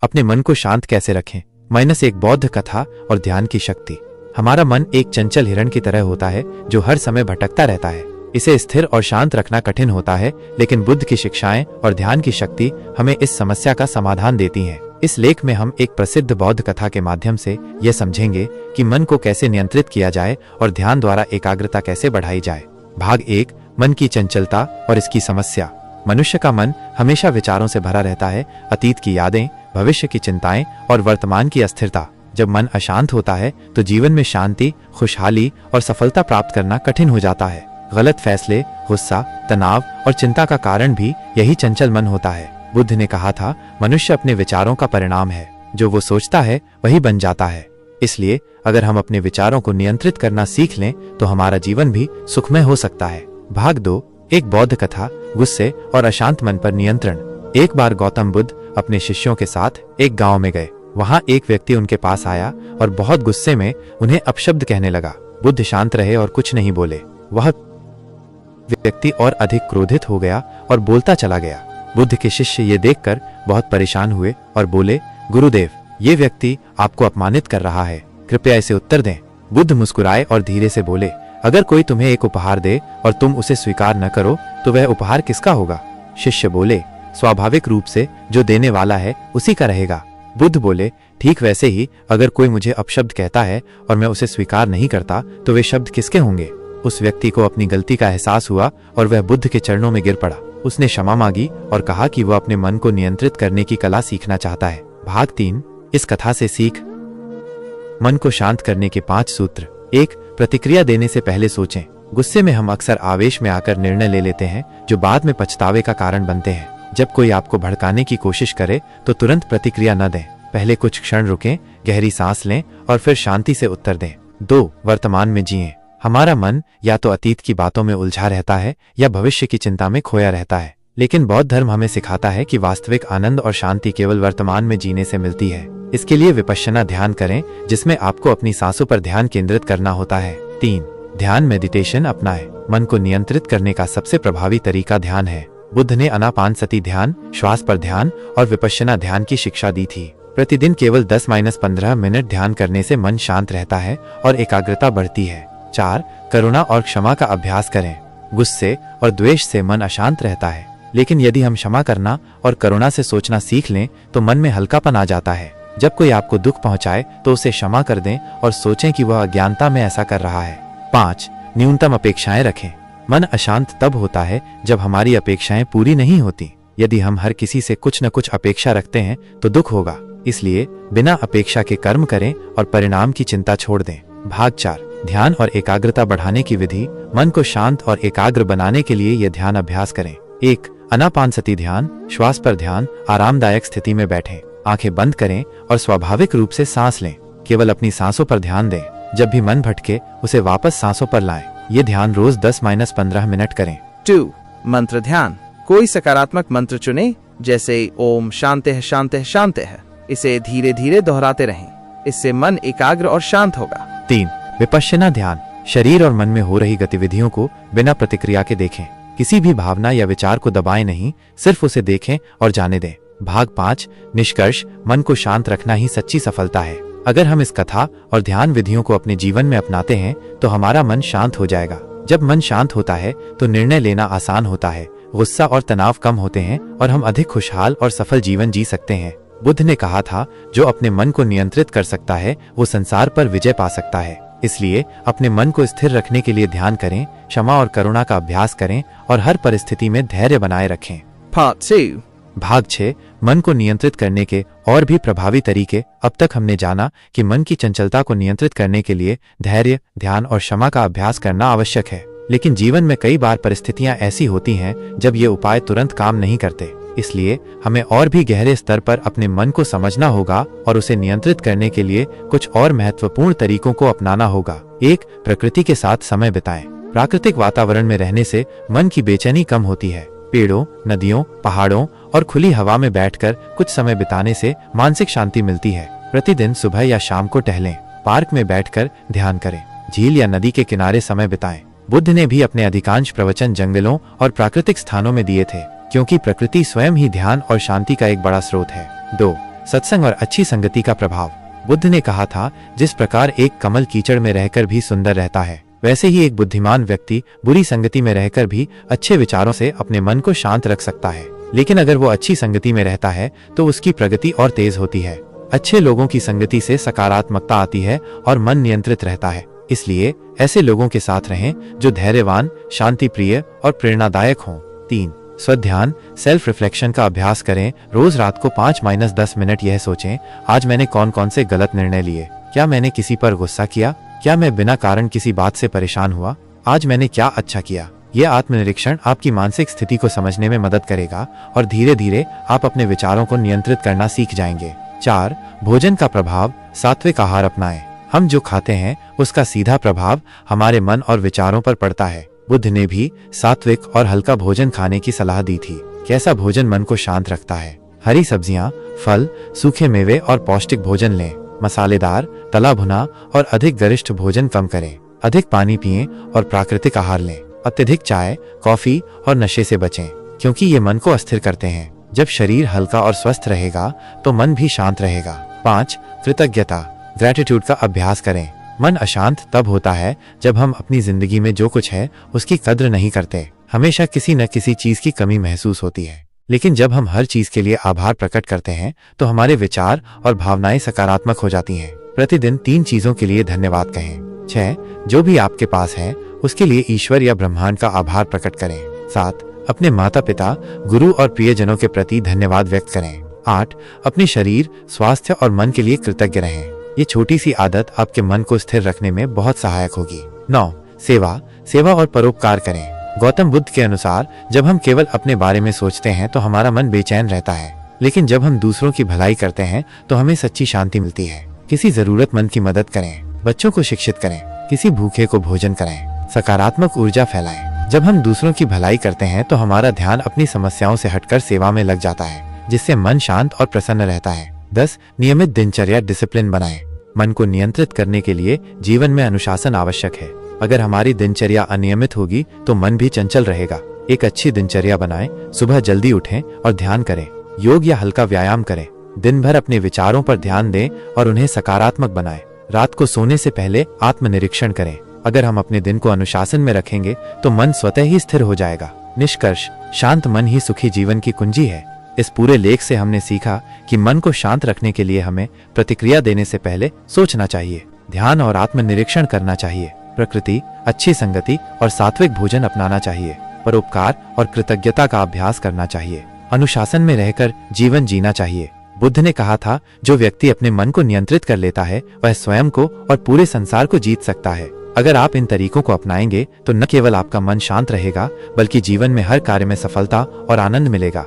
अपने मन को शांत कैसे रखें? -1 बौद्ध कथा और ध्यान की शक्ति। हमारा मन एक चंचल हिरण की तरह होता है जो हर समय भटकता रहता है। इसे स्थिर और शांत रखना कठिन होता है, लेकिन बुद्ध की शिक्षाएं और ध्यान की शक्ति हमें इस समस्या का समाधान देती हैं। इस लेख में हम एक प्रसिद्ध बौद्ध कथा के माध्यम से यह समझेंगे कि मन को कैसे नियंत्रित किया जाए और ध्यान द्वारा एकाग्रता कैसे बढ़ाई जाए। भाग 1, मन की चंचलता और इसकी समस्या। मनुष्य का मन हमेशा विचारों से भरा रहता है, अतीत की यादें, भविष्य की चिंताएं और वर्तमान की अस्थिरता। जब मन अशांत होता है तो जीवन में शांति, खुशहाली और सफलता प्राप्त करना कठिन हो जाता है। गलत फैसले, गुस्सा, तनाव और चिंता का कारण भी यही चंचल मन होता है। बुद्ध ने कहा था, मनुष्य अपने विचारों का परिणाम है, जो वो सोचता है वही बन जाता है। इसलिए अगर हम अपने विचारों को नियंत्रित करना सीख लें तो हमारा जीवन भी सुखमय हो सकता है। भाग 2, एक बौद्ध कथा, गुस्से और अशांत मन पर नियंत्रण। एक बार गौतम बुद्ध अपने शिष्यों के साथ एक गांव में गए। वहां एक व्यक्ति उनके पास आया और बहुत गुस्से में उन्हें अपशब्द कहने लगा। बुद्ध शांत रहे और कुछ नहीं बोले। वह व्यक्ति और अधिक क्रोधित हो गया और बोलता चला गया। बुद्ध के शिष्य ये देखकर बहुत परेशान हुए और बोले, गुरुदेव, ये व्यक्ति आपको अपमानित कर रहा है, कृपया इसे उत्तर दें। बुद्ध मुस्कुराए और धीरे से बोले, अगर कोई तुम्हें एक उपहार दे और तुम उसे स्वीकार न करो तो वह उपहार किसका होगा? शिष्य बोले, स्वाभाविक रूप से जो देने वाला है उसी का रहेगा। बुद्ध बोले, ठीक वैसे ही अगर कोई मुझे अपशब्द कहता है और मैं उसे स्वीकार नहीं करता तो वे शब्द किसके होंगे? उस व्यक्ति को अपनी गलती का एहसास हुआ और वह बुद्ध के चरणों में गिर पड़ा। उसने क्षमा मांगी और कहा कि वह अपने मन को नियंत्रित करने की कला सीखना चाहता है। भाग 3, इस कथा से सीख। मन को शांत करने के 5 सूत्र। 1, प्रतिक्रिया देने से पहले सोचें। गुस्से में हम अक्सर आवेश में आकर निर्णय ले लेते हैं जो बाद में पछतावे का कारण बनते हैं। जब कोई आपको भड़काने की कोशिश करे तो तुरंत प्रतिक्रिया न दें। पहले कुछ क्षण रुकें, गहरी सांस लें और फिर शांति से उत्तर दें। 2, वर्तमान में जिएं। हमारा मन या तो अतीत की बातों में उलझा रहता है या भविष्य की चिंता में खोया रहता है, लेकिन बौद्ध धर्म हमें सिखाता है कि वास्तविक आनंद और शांति केवल वर्तमान में जीने से मिलती है। इसके लिए विपश्यना ध्यान करें, जिसमें आपको अपनी सांसों पर ध्यान केंद्रित करना होता है। 3, ध्यान मेडिटेशन अपनाएं। मन को नियंत्रित करने का सबसे प्रभावी तरीका ध्यान है। बुद्ध ने आनापानसति ध्यान, श्वास पर ध्यान और विपश्यना ध्यान की शिक्षा दी थी। प्रतिदिन केवल 10-15 मिनट ध्यान करने से मन शांत रहता है और एकाग्रता बढ़ती है। 4, करुणा और क्षमा का अभ्यास करें। गुस्से और द्वेष से मन अशांत रहता है, लेकिन यदि हम क्षमा करना और करुणा से सोचना सीख लें तो मन में हल्कापन आ जाता है। जब कोई आपको दुख पहुंचाए तो उसे क्षमा कर दें और सोचें कि वह अज्ञानता में ऐसा कर रहा है। 5, न्यूनतम अपेक्षाएं रखें। मन अशांत तब होता है जब हमारी अपेक्षाएं पूरी नहीं होती। यदि हम हर किसी से कुछ न कुछ अपेक्षा रखते हैं तो दुख होगा। इसलिए बिना अपेक्षा के कर्म करें और परिणाम की चिंता छोड़ दें। भाग 4, ध्यान और एकाग्रता बढ़ाने की विधि। मन को शांत और एकाग्र बनाने के लिए यह ध्यान अभ्यास करें। 1, आनापानसति ध्यान, श्वास पर ध्यान। आरामदायक स्थिति में बैठें, आंखें बंद करें और स्वाभाविक रूप से सांस लें। केवल अपनी सांसों पर ध्यान दें। जब भी मन भटके उसे वापस सांसों पर लाएं। ये ध्यान रोज 10-15 मिनट करें। 2, मंत्र ध्यान। कोई सकारात्मक मंत्र चुनें, जैसे ओम शांतिः शांतिः शांतिः। इसे धीरे धीरे दोहराते रहें, इससे मन एकाग्र और शांत होगा। 3, विपश्यना ध्यान। शरीर और मन में हो रही गतिविधियों को बिना प्रतिक्रिया के देखें। किसी भी भावना या विचार को दबाएं नहीं, सिर्फ उसे देखें और जाने दें। भाग 5, निष्कर्ष। मन को शांत रखना ही सच्ची सफलता है। अगर हम इस कथा और ध्यान विधियों को अपने जीवन में अपनाते हैं तो हमारा मन शांत हो जाएगा। जब मन शांत होता है तो निर्णय लेना आसान होता है, गुस्सा और तनाव कम होते हैं और हम अधिक खुशहाल और सफल जीवन जी सकते हैं। बुद्ध ने कहा था, जो अपने मन को नियंत्रित कर सकता है वो संसार पर विजय पा सकता है। इसलिए अपने मन को स्थिर रखने के लिए ध्यान करें, क्षमा और करुणा का अभ्यास करें और हर परिस्थिति में धैर्य बनाए रखें। Part 2, भाग 6, मन को नियंत्रित करने के और भी प्रभावी तरीके। अब तक हमने जाना कि मन की चंचलता को नियंत्रित करने के लिए धैर्य, ध्यान और क्षमा का अभ्यास करना आवश्यक है, लेकिन जीवन में कई बार परिस्थितियां ऐसी होती हैं जब ये उपाय तुरंत काम नहीं करते। इसलिए हमें और भी गहरे स्तर पर अपने मन को समझना होगा और उसे नियंत्रित करने के लिए कुछ और महत्वपूर्ण तरीकों को अपनाना होगा। 1, प्रकृति के साथ समय बिताएं। प्राकृतिक वातावरण में रहने से मन की बेचैनी कम होती है। पेड़ों, नदियों, पहाड़ों और खुली हवा में बैठकर कुछ समय बिताने से मानसिक शांति मिलती है। प्रतिदिन सुबह या शाम को टहलें, पार्क में बैठकर ध्यान करें, झील या नदी के किनारे समय बिताएं। बुद्ध ने भी अपने अधिकांश प्रवचन जंगलों और प्राकृतिक स्थानों में दिए थे, क्योंकि प्रकृति स्वयं ही ध्यान और शांति का एक बड़ा स्रोत है। 2, सत्संग और अच्छी संगति का प्रभाव। बुद्ध ने कहा था, जिस प्रकार एक कमल कीचड़ में रहकर भी सुंदर रहता है, वैसे ही एक बुद्धिमान व्यक्ति बुरी संगति में रहकर भी अच्छे विचारों से अपने मन को शांत रख सकता है। लेकिन अगर वो अच्छी संगति में रहता है तो उसकी प्रगति और तेज होती है। अच्छे लोगों की संगति से सकारात्मकता आती है और मन नियंत्रित रहता है। इसलिए ऐसे लोगों के साथ रहें जो धैर्यवान, शांति प्रिय और प्रेरणादायक हों। 3. स्वध्यान, सेल्फ रिफ्लेक्शन का अभ्यास करें। रोज रात को 5-10 मिनट यह सोचें, आज मैंने कौन कौन से गलत निर्णय लिए, क्या मैंने किसी पर गुस्सा किया, क्या मैं बिना कारण किसी बात से परेशान हुआ, आज मैंने क्या अच्छा किया। यह आत्मनिरीक्षण आपकी मानसिक स्थिति को समझने में मदद करेगा और धीरे धीरे आप अपने विचारों को नियंत्रित करना सीख जाएंगे। 4. भोजन का प्रभाव, सात्विक आहार अपनाएं। हम जो खाते हैं उसका सीधा प्रभाव हमारे मन और विचारों पर पड़ता है। बुद्ध ने भी सात्विक और हल्का भोजन खाने की सलाह दी थी। कैसा भोजन मन को शांत रखता है? हरी सब्जियां, फल, सूखे मेवे और पौष्टिक भोजन लें। मसालेदार, तला भुना और अधिक गरिष्ठ भोजन कम करें। अधिक पानी पिएं और प्राकृतिक आहार लें। अत्यधिक चाय, कॉफी और नशे से बचें, क्योंकि ये मन को अस्थिर करते हैं। जब शरीर हल्का और स्वस्थ रहेगा तो मन भी शांत रहेगा। 5. कृतज्ञता, ग्रैटिट्यूड का अभ्यास करें। मन अशांत तब होता है जब हम अपनी जिंदगी में जो कुछ है उसकी कद्र नहीं करते। हमेशा किसी न किसी चीज की कमी महसूस होती है, लेकिन जब हम हर चीज के लिए आभार प्रकट करते हैं तो हमारे विचार और भावनाएं सकारात्मक हो जाती हैं। प्रतिदिन 3 चीजों के लिए धन्यवाद कहें। 6. जो भी आपके पास है उसके लिए ईश्वर या ब्रह्मांड का आभार प्रकट करें। 7. अपने माता पिता, गुरु और प्रियजनों के प्रति धन्यवाद व्यक्त करें। 8. अपने शरीर, स्वास्थ्य और मन के लिए कृतज्ञ रहें। ये छोटी सी आदत आपके मन को स्थिर रखने में बहुत सहायक होगी। 9. सेवा और परोपकार करें। गौतम बुद्ध के अनुसार जब हम केवल अपने बारे में सोचते हैं तो हमारा मन बेचैन रहता है, लेकिन जब हम दूसरों की भलाई करते हैं तो हमें सच्ची शांति मिलती है। किसी जरूरतमंद की मदद करें, बच्चों को शिक्षित करें, किसी भूखे को भोजन करें, सकारात्मक ऊर्जा फैलाएं। जब हम दूसरों की भलाई करते हैं तो हमारा ध्यान अपनी समस्याओं से हटकर सेवा में लग जाता है, जिससे मन शांत और प्रसन्न रहता है। 10. नियमित दिनचर्या, डिसिप्लिन बनाएं। मन को नियंत्रित करने के लिए जीवन में अनुशासन आवश्यक है। अगर हमारी दिनचर्या अनियमित होगी तो मन भी चंचल रहेगा। एक अच्छी दिनचर्या बनाएं, सुबह जल्दी उठें और ध्यान करें, योग या हल्का व्यायाम करें। दिन भर अपने विचारों पर ध्यान दें और उन्हें सकारात्मक बनाएं। रात को सोने से पहले आत्मनिरीक्षण करें। अगर हम अपने दिन को अनुशासन में रखेंगे तो मन स्वतः ही स्थिर हो जाएगा। निष्कर्ष, शांत मन ही सुखी जीवन की कुंजी है। इस पूरे लेख से हमने सीखा कि मन को शांत रखने के लिए हमें प्रतिक्रिया देने से पहले सोचना चाहिए, ध्यान और आत्मनिरीक्षण करना चाहिए, प्रकृति, अच्छी संगति और सात्विक भोजन अपनाना चाहिए, परोपकार और कृतज्ञता का अभ्यास करना चाहिए, अनुशासन में रहकर जीवन जीना चाहिए। बुद्ध ने कहा था, जो व्यक्ति अपने मन को नियंत्रित कर लेता है वह स्वयं को और पूरे संसार को जीत सकता है। अगर आप इन तरीकों को अपनाएंगे तो न केवल आपका मन शांत रहेगा, बल्कि जीवन में हर कार्य में सफलता और आनंद मिलेगा।